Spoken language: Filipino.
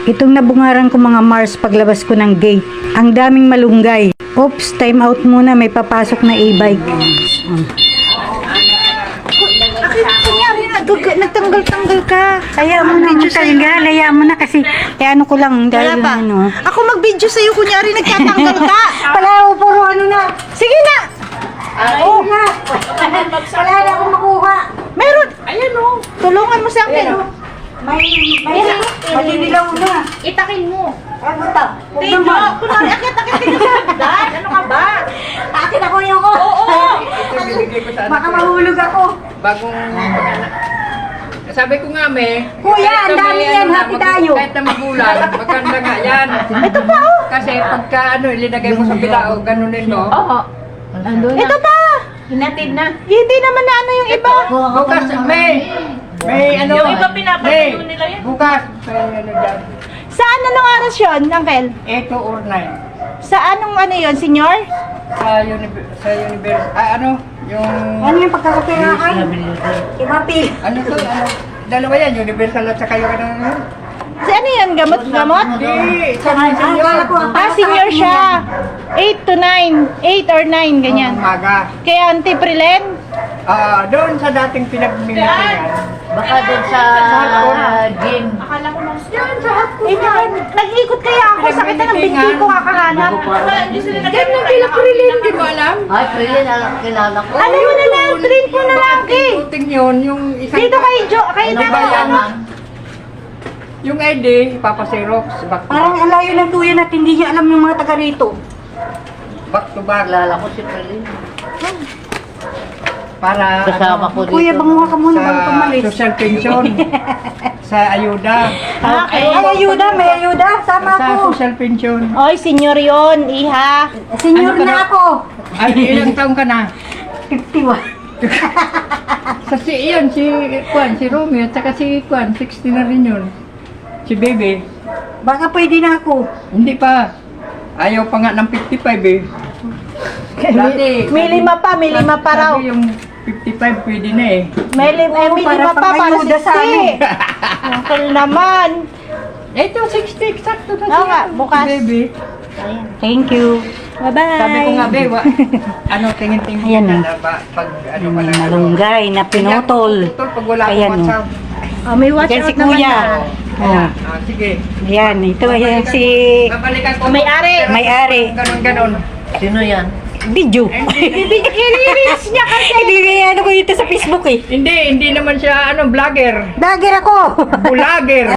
Itong nabungaran ko mga Mars paglabas ko ng gate. Ang daming malunggay. Oops, time out muna. May papasok na e-bike. Nagtanggal-tanggal ka. Kaya mo na matanggal. Kaya mo na kasi kaya ano ko lang dahil ano. Ako mag-video sa'yo, kunyari nagtatanggal ka. Pala, puro ano na. Sige na. Oo nga. Wala na akong makuha. Meron. Ayan o. Tulungan mo sa akin. Malililaw na. Itakin mo. Ano ta? Huwag Tingnan naman. mo. Kunwari, akit ka sa hagdan. Ano ka ba? Akin ako yung ko. Oo. Baka mahulog ako. Bagong sabi ko nga, Kuya, kahit ang na dami may yan, na, happy tayo. Kahit na magulang, maganda nga yan. Ito pa oh. Kasi pagka ilinagay mo sa bilao, ganunin mo. Oo. Ito pa. Hinatid na. Hindi naman na ano yung iba. Bukas, may ano. Yung iba pinapatayo nila yan. Bukas, may ano dyan. Saan anong oras yun, Uncle? 8 or 9. Sa anong ano yun, senyor? Sa university, ano, yung, Ano yung pagkakapiraan? Imapil. ano to, ano, dalawa yan, universal at saka yung ano, Si ano yun, gamot-gamot? hindi, sa Senior siya. 8 to 9. 8 or 9, ganyan. umaga. Kaya antiprilen? Doon sa dating pinagmimitingan, Baka doon sa gym. Akala ko mas yan, sa hapon. Nag-ikot kaya ako, sakit na ng binti ko kakahanap. ganun kila Prilin, di mo alam? Ay, Prilin, kilala ko. Ano mo na lang, train ko na lang eh. Shooting yun, yung isang... Dito kay Jo, kay Ano Dito. ba yan? Yung ID, ipapasirox, back to Parang back. ang layo ng tuyan at hindi niya alam yung mga taga rito. Back to back. Kilala ko si Prilin. Para Kasama ko dito. Kuya, banguha ka muna bago sa pumalis. social pension, sa ayuda, Okay. Ay, ayuda, may ayuda. Sama sa ako. social pension. Oy, senyor yon, iha. Senior Ano ka na na? ako. Ay, ilang taong ka na? 51. Kasi yun, si Romeo, at saka si Juan, 60 na rin yun. Si Bebe, Baka pwede na ako. hindi pa. Ayaw pa nga ng 55 eh. Dati, May lima pa raw. sabi yung 55 pwede na eh. May Oo, lima para pa, para pang-ayuda sa ano. 60. Uncle naman. Ito, 60, exacto na Oo nga, bukas. Si Bebe. Thank you. Bye-bye. Sabi ko nga, Bebe, ano, tingin-tingin Ayan ka eh. na ba? Pag ano Yung ka na. malunggay na pinutol. Pinutol pag wala Ayan, akong WhatsApp. Oh, may watch Yan si out naman Kuya. na. Kaya, sige. Ayan, ito ayan si Babalikan ko. May-ari. May-ari. Ganon. Sino yan? video. I-release niya kasi. Ibigay ano ko dito sa Facebook eh. Hindi naman siya, vlogger. Dagger ako. Vlogger.